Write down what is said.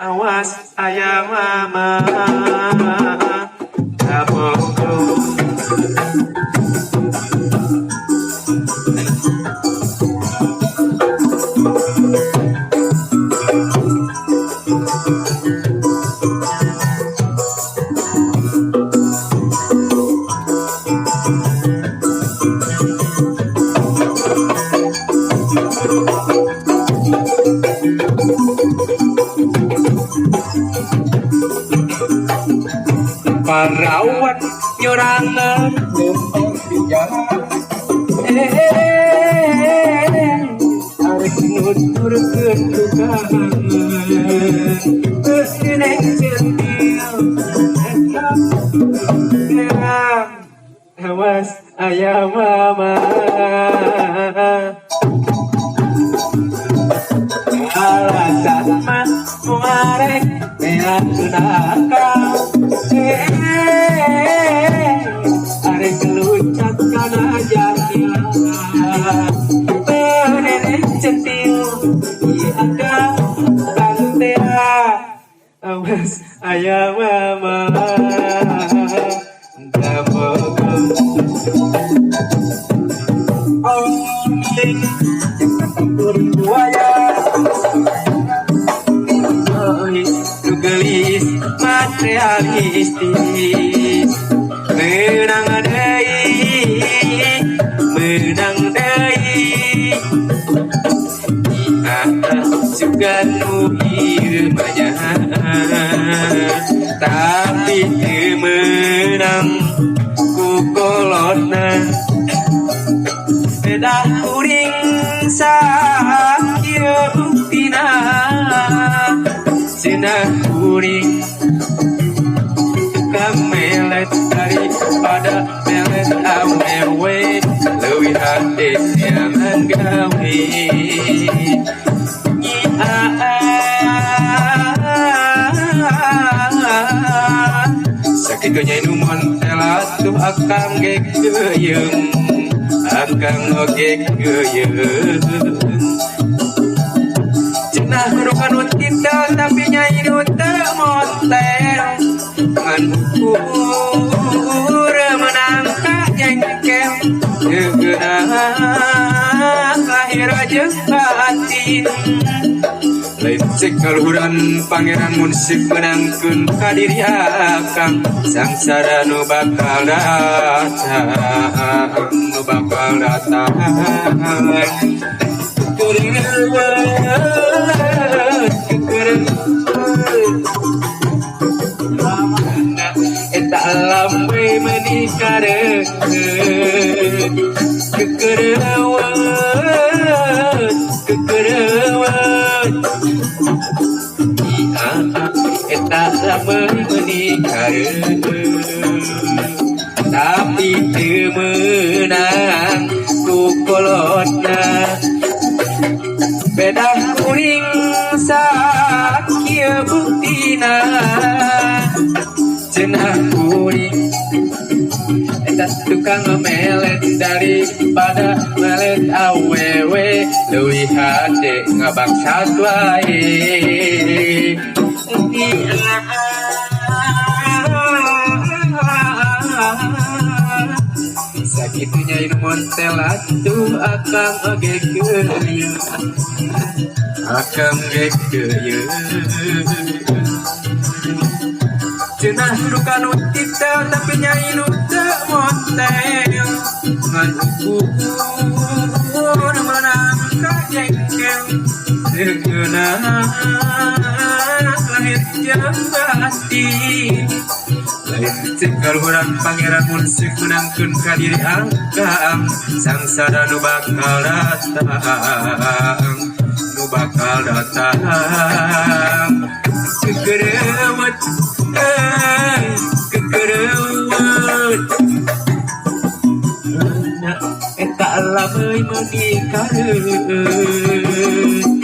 Awas ayah mama Abogo Parawat nyorangan di jalan arek nutur ketukangan kenek centil awas ayah mama alasan mah muarek meak nakal arek kelucat kana jahil nenek centil iaka kantea awas ayah mama gabogo onling tempur buaya gelis materialistis menang deui juga nuhir banyak tapi menang ku kolotna beda kuring sakieu buktina cenah kuring tukang melet daripada melet awewe leuwih hade jangan gawe sakitunya nu montelat tuh akang gegeyeung akang oge geyeung cenah kudu kanut kita tapi nyai nu teu montel ngan ukur menang ka jengkel geunah lahir jeung batin lain cek kaluhuran pangeran munsik menangkeun ka diri akang sangsara nu bakal datang eta alam we menikah kekerewan eta alam menikah tapi teu meunang ku kolotna beda kuring sakieu buktina cenah kuring eta tukang melet daripada melet awewe leuwih hade ngabangsat wae sakitunya ieu montelat tuh akang oge geuyeung akang ge geuyeung cenah rukan utitel tapi nyai nu teu montel ngan ukur menang ka jengkel geunah lahir jeung batin Sekal urang pangeran mun sekunangkeun ka diri angkang sangsara nu bakal datang kekerewet kekerewet eta alam meunikareun